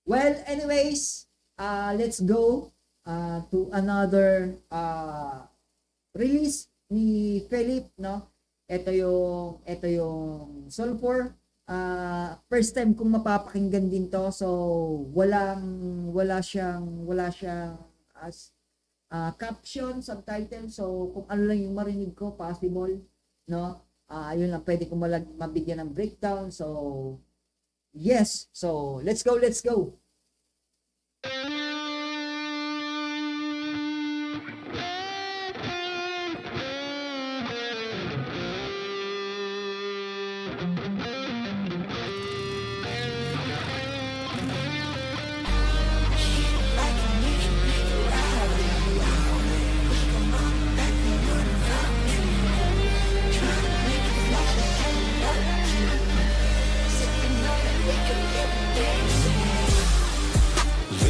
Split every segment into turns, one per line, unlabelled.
Well, anyways, let's go to another release ni Philip, no? Ito yung Sulfur. First time kong mapapakinggan din to. So, wala siyang as caption, subtitle. So, kung ano lang yung marinig ko, possible, no? Yun lang pwede ko mabigyan ng breakdown. So, yes. So, let's go, let's go.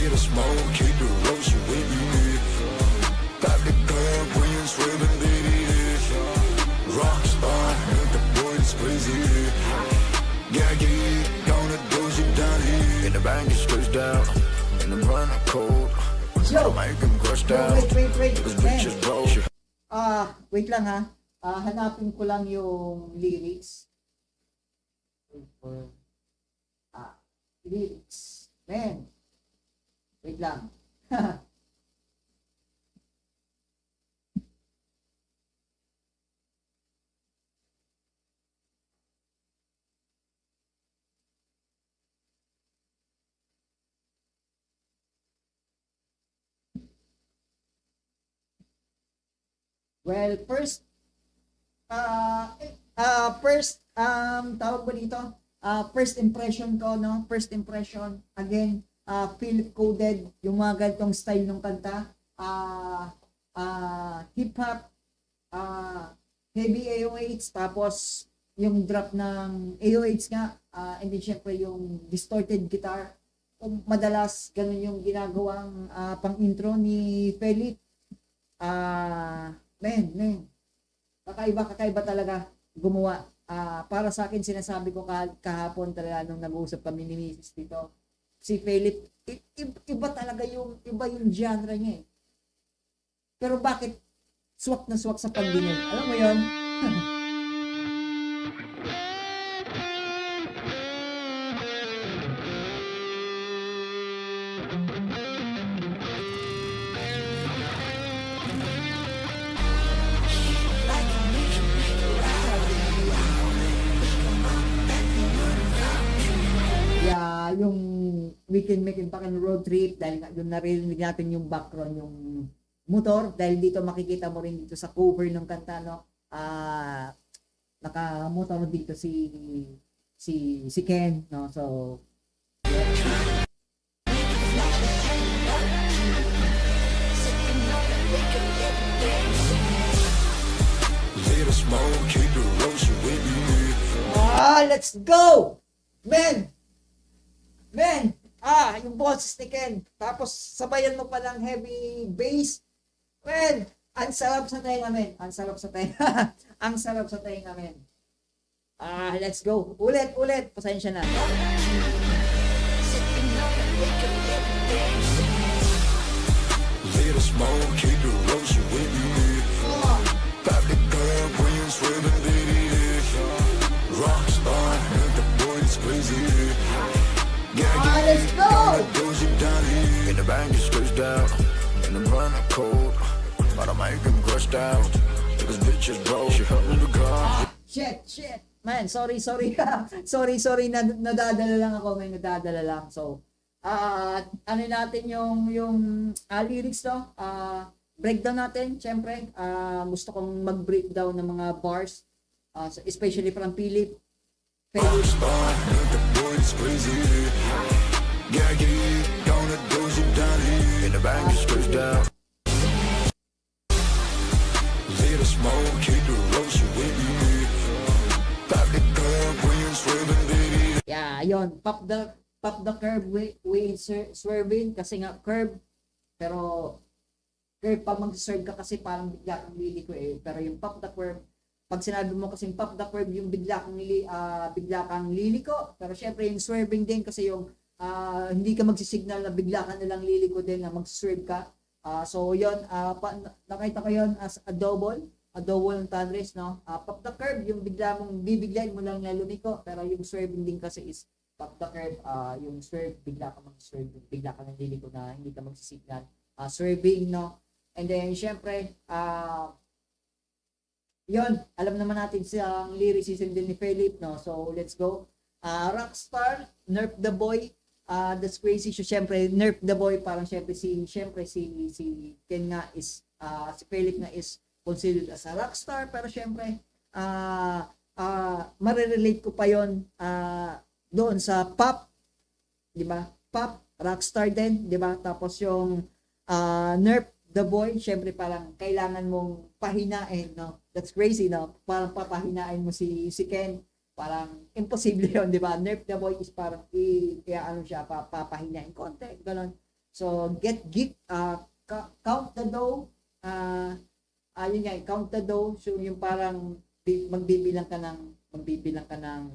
Little smoke, keep the roast with me. Pop the club when you're swimming, baby. Rockstar, make the boys crazy. Yeah, gonna do you down here. In the bank, it's straight down. In the run, I'm cold.
Yo!
Make them crushed out.
Wait.
Cause bitches broke.
Wait lang ha. Hanapin ko lang yung lyrics. Lyrics. Man. Wait lang. Well, tawag ba dito? First impression ko, no? First impression, again, Philip coded yung mga ganitong style ng kanta. Hip-hop, heavy AOH, tapos yung drop ng AOH nga, and then syempre yung distorted guitar. Madalas, ganun yung ginagawang pang-intro ni Philip. Man, kakaiba talaga gumawa. Para sa akin, sinasabi ko kahapon talaga nung nag-uusap kami ni Mrs. dito, si Philip, iba yung genre niya eh. Pero bakit swak na swak sa pandinig? Alam mo yon? Yung we can make it back in road trip dahil yung narinig natin yung background yung motor dahil dito makikita mo rin dito sa cover ng kanta, no? Naka-motor dito si Ken, no? So
Little smoke, keep the roast with me.
let's go! Man, yung boses ni Ken. Tapos, sabayan mo pa ng heavy bass. Man, ang sarap sa tayo namin. Ang sarap sa tayo. Ang sarap sa tayo namin. Let's go. Ulit. Pasensya na.
Little smoke, keep the roast with me. Pop the club when you're swimming, baby. Rockstar, make the boys crazy.
Let's go!
In the bank, it's straight down. In the run, I'm cold. But I make them crushed out. Because bitches broke. She helped me to come.
Shit. Man, sorry. sorry, nadadala lang ako. May nadadala lang. So, ano natin yung lyrics to? Breakdown natin, syempre. Gusto kong mag-breakdown ng mga bars. Especially from Philip.
Rockstar, make the boys crazy. Yeah, gonna do you down here. In the bank, it's straight down. Little smoke, keep the roast with me. Pop the club when you're swimming, baby.
Yeah, yun. Pop the curve way swerving kasi nga curve. Pero curve pa mag-serve ka kasi parang bigla kang liliko eh. Pero yung pop the curve, pag sinabi mo kasing pop the curve, yung bigla kang liliko. Pero syempre yung swerving din kasi yung hindi ka magsisignal na bigla ka nalang lilikotin na mag-swerve ka. So yun, nakita ko yun as a double ng Thunderous, no? Pop the curve, yung bigla mong bibiglayin mo lang na lumiko, pero yung swerving din kasi is pop the curve, yung swerve, bigla ka mag-swerve, bigla ka nang liliko na hindi ka magsisignal. Swerving, no? And then, syempre, yun, alam naman natin ang lyricism din ni Philip, no? So, let's go. Rockstar, Nerf the Boy, that's crazy. So, syempre, Nerf the Boy, parang syempre si Ken nga is, si Philip nga is considered as a rockstar, pero syempre, marirelate ko pa yon doon sa pop, di ba? Pop, rockstar din, di ba? Tapos yung Nerf the Boy, syempre parang kailangan mong pahinain, no? That's crazy, no? Parang papahinain mo si Ken. Parang imposible yun, di ba? Nerf the Boy is parang papahinain konti, gano'n. So, get geek, count the dough, yun nga, count the dough, so yung parang magbibilang ka ng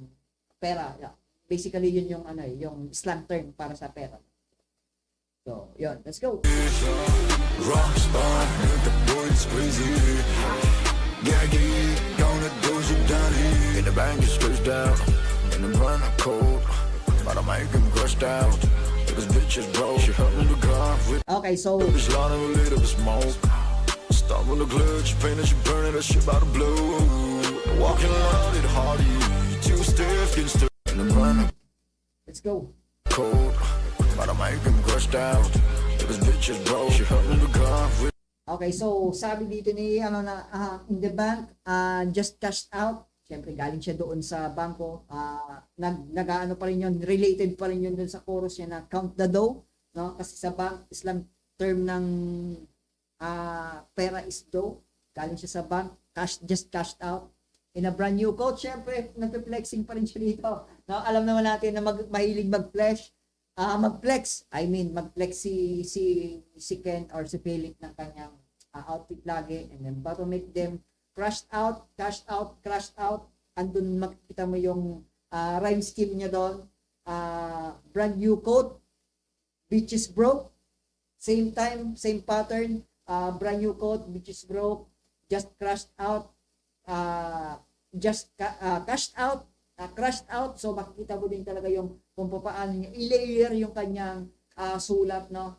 pera. Yeah. Basically, yun yung yung slang term para sa pera. So, yun, let's go.
Rockstar, make the boys crazy. Gaggy, gonna doze you down here. In the bank, it's stressed out. In the run, I'm cold. But I make him crushed out. This bitch is broke. She hurt me the car with
Okay, so,
this line of a little bit smoke. Stop on the clutch, pain that she burning that shit by the blue. Walking around it hard, too stiff, getting stirred. In the run, I'm
let's go.
cold. But I make him crushed out. This bitch is broke. She hurt me the car with
Okay, so sabi dito ni in the bank, just cashed out. Siyempre galing siya doon sa bangko. Nag-ano pa rin yun, related pa rin yun doon sa chorus niya na count the dough, no? Kasi sa bank, Islam term ng pera is dough. Galing siya sa bank, just cashed out. In a brand new coat, siyempre nagpe-flexing pa rin siya dito. No? Alam naman natin na mahilig mag-flex. Mag-flex si Ken or si Philip ng kanyang outfit lagi, and then but to make them crashed out, crashed out, andun makikita mo yung rhyme scheme niya doon. Brand new coat, bitches broke, same time, same pattern, brand new coat, bitches broke, just crashed out, cashed out, crashed out. So makikita mo din talaga yung kung paano niya i-layer yung kanyang sulat, no?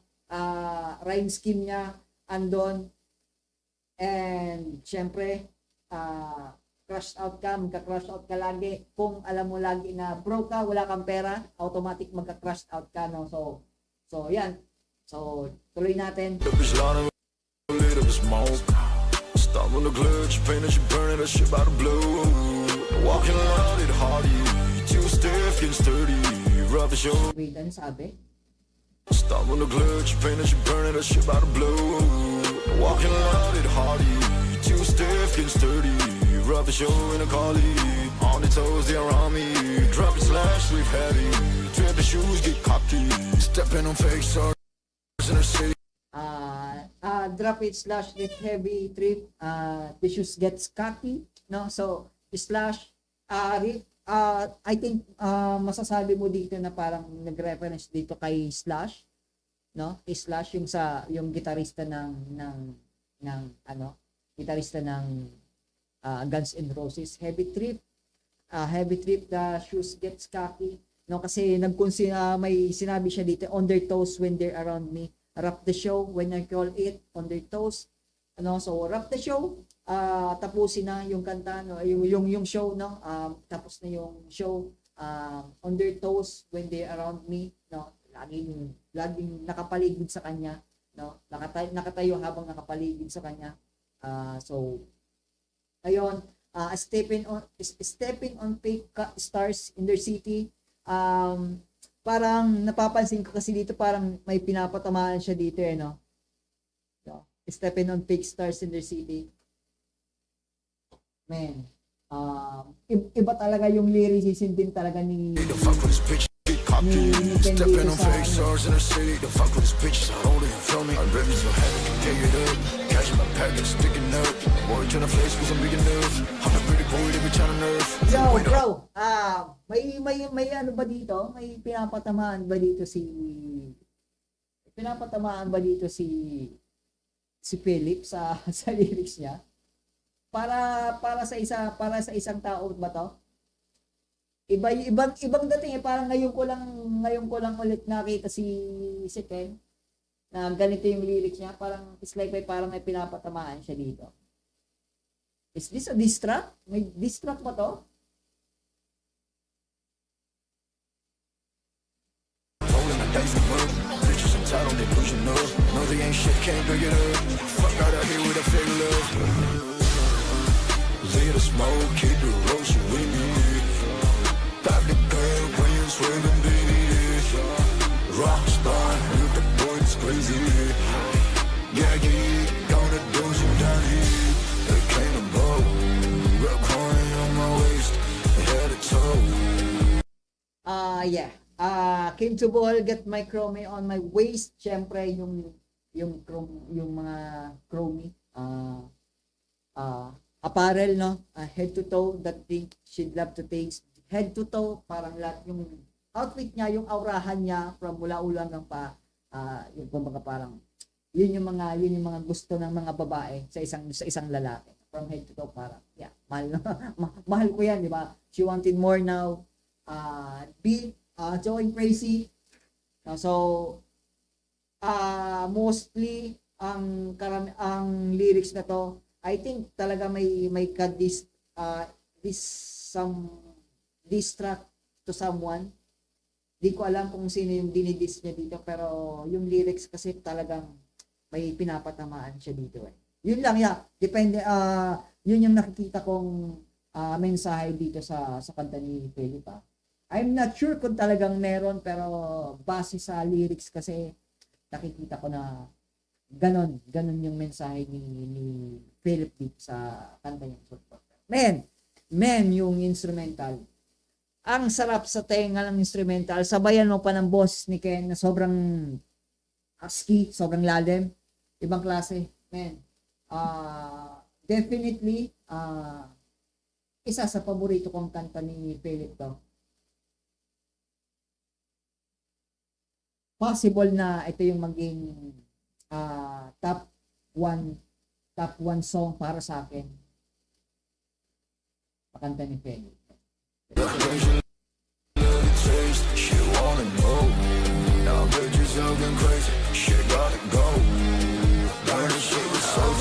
Rhyme scheme niya andon. And syempre, crashed out ka, magka-crash out ka lagi. Kung alam mo lagi na broke ka, wala kang pera, automatic magka-crash out ka, no? So yan. So tuloy natin.
the bitch line of a little bit smoke. Stop on the clutch, pain that she burning that shit by the blue. Walking around it hard, too stiff, getting sturdy. Rough as your
Wait, ano sabi?
stop on the clutch, pain that she burning that shit by the blue. Walking around it hard, too stiff, getting sturdy. Rough as your in a collie. On the toes, they around me. Drop it, slash, sweep heavy. Dripping shoes, get cocky. Stepping on fake stars in her city.
Drop it slash lift heavy trip, the shoes gets cocky, no? So slash I think masasabi mo dito na parang nag-reference dito kay Slash, no? Kay Slash yung gitarista ng gitarista ng Guns N' Roses. Heavy trip, the shoes gets cocky, no? Kasi may sinabi siya dito, on their toes when they're around me. Rock the show when I call it, on their toes. So rock the show, tapusin na yung kanta, no? Yung show, no? Tapos na yung show, on their toes when they around me, no? Laging nakapaligid sa kanya, no? Nakatayo habang nakapaligid sa kanya. So ayun, stepping on fake stars in their city. Parang napapansin ko kasi dito parang may pinapatamaan siya dito, no? So, stepping on fake stars in their city. Man, iba talaga yung lyricism din talaga ni
The fuck with this bitch, get cocky.
Ken
Stepping
dito
on
sa
fake stars in her city. The fuck with this bitch, I hold it, feel me. I'm ready so heavy, can take it up. Catching my package, sticking up. Boy, tryna flex cause I'm big enough. I'm a pretty boy, they be tryna nerve.
Yo,
Wait up.
bro, may ano ba dito? May pinapatamaan ba dito si Philip sa sa lyrics niya? Para sa isang tao ba to? Ibang dating eh, parang ngayon ko lang ulit nakita si Ken na ganito yung lyrics niya, parang it's like parang may pinapatamaan siya dito. Is this a diss track? May diss track ba to?
Rolling the dice and work. Bitches entitled, they pushing up. No, they ain't shit, can't bring it up. Fuck out of here with a fake love. Leave the smoke, keep it roasting with me. Pop the gun when you swerving, baby. Rockstar, with the boys crazy. Yeah, gonna do some down here. They came to blow. Red coin on my waist, head to toe.
Yeah. Came to ball, get my chromie on my waist. Syempre, yung mga chromie. Apparel, no? Head to toe, that thing she'd love to taste. Head to toe, parang lahat yung outfit niya, yung aurahan niya from mula ulang ng pa, yung kumbaga parang yun yung mga gusto ng mga babae sa isang lalaki. From head to toe, parang yeah, mahal ko yan, di ba? She wanted more now. Beat, going crazy. So mostly ang lyrics na to, I think talaga may diss track to someone. Di ko alam kung sino yung dinidis niya dito, pero yung lyrics kasi talagang may pinapatamaan siya dito eh. Yun lang, yeah. Depende, yun yung nakikita kong mensahe dito sa kanta ni Philip. I'm not sure kung talagang meron, pero base sa lyrics kasi nakikita ko na ganon yung mensahe ni Philip dito sa kanta niya. Men, yung instrumental. Ang sarap sa tenga ng instrumental. Sabayan mo pa ng boses ni Ken na sobrang husky, sobrang lalim. Ibang klase. Men, definitely, isa sa paborito kong kanta ni Philip to. Possible na ito yung maging top one song para sa akin. Pakanta ni Philip.
She wanna know. Now bitches going crazy. She gotta go. Burn shit with soul.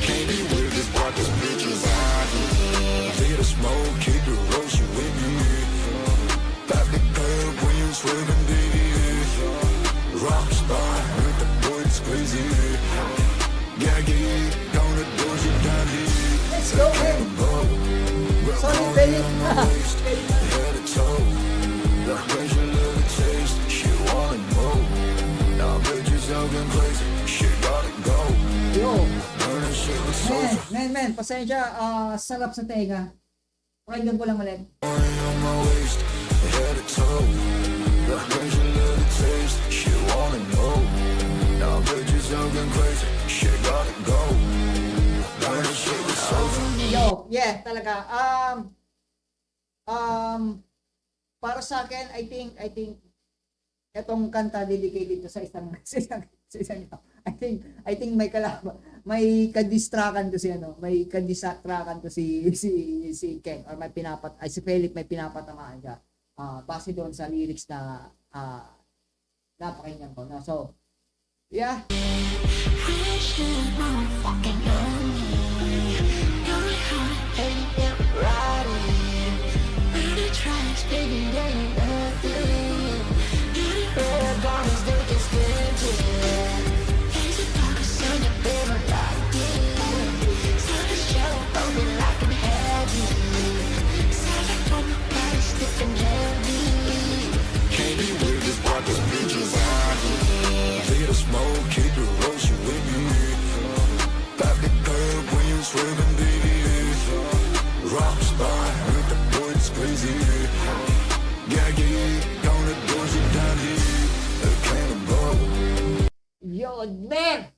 Can't be with this block, this bitches out. Leave the smoke, keep it roasting with me. Pop the curb when you swerving, baby. Rockstar, with the boys crazy. Yeah, gonna do shit down here.
Let's go, man! Sorry, Philip!
Head to toe. The pressure, love the taste. She wanna know. Now bitches going crazy. She gotta go.
Yo!
Burning shit with soul.
Men, pasensya, sarap sa tenga. Pakinggan ko lang ulit.
On my waist, head to toe. The pressure, love the taste. She wanna know. Now bitches going crazy. She gotta go. Burning shit with soul.
Yo, yeah, talaga. Para sa akin, I think etong kanta dedicated to sa isang I think may kadistrakan to si Ken, or si Philip may pinapatamaan siya. Base doon sa lyrics na napakinggan ko na. So, yeah.
swerving, baby, yeah. Rockstar, with the boy that's crazy, yeah. Yeah, on the doors you down here, a cannibal.
Yun, man.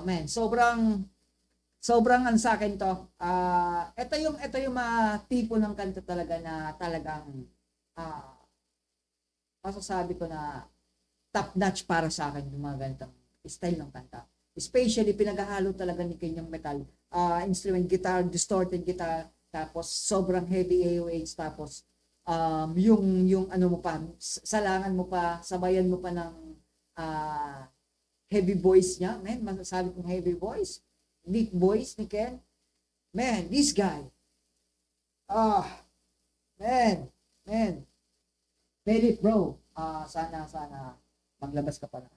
Man, sobrang an sa akin to. Ito yung mga tipo ng kanta talaga na talagang masasabi ko na top notch para sa akin yung mga ganitong style ng kanta. Especially pinaghahalo talaga ni Ken yung metal, instrument guitar, distorted guitar, tapos sobrang heavy AOH, tapos yung ano mo pa, salangan mo pa, sabayan mo pa ng heavy voice niya. Man, masasabi kong heavy voice, deep voice ni Ken. Man, this guy. Man. Philip, bro. Sana maglabas ka pa na.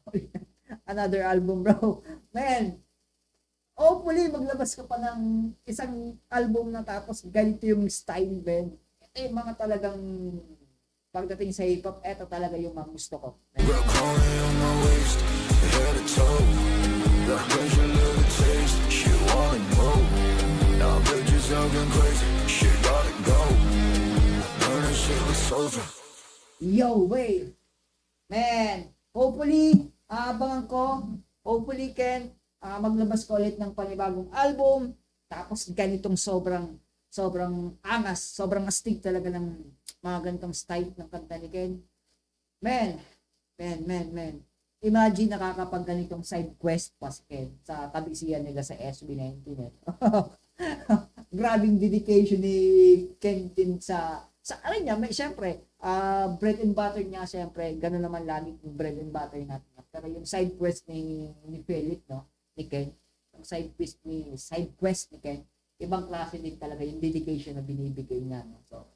Another album, bro. Man, hopefully maglabas ka pa ng isang album na tapos ganito yung style, man. Ito yung mga talagang pagdating sa hip-hop, ito talaga yung mga gusto ko.
Got calling on my waist, head to toe. That pleasure, love the taste. She wanna know. Now bitches talking crazy. She gotta go. Burn shit with sulfur.
Yo, wait. Man, hopefully, abangan ko. Hopefully, Ken, maglabas ko ulit ng panibagong album. Tapos ganitong sobrang angas, sobrang astig talaga ng mga ganitong style ng kanta ni Ken. Man. Imagine nakakapag ganitong side quest pa si Ken sa kabisihan nila sa SB19. Grabing dedication ni Ken din sa ano niya, syempre, bread and butter niya, syempre, gano'n naman lagi yung bread and butter natin. Pero yung side quest ni Philip, no, ni Ken, yung side quest ni Ken, ibang klase din talaga yung dedication na binibigay niya, no? So,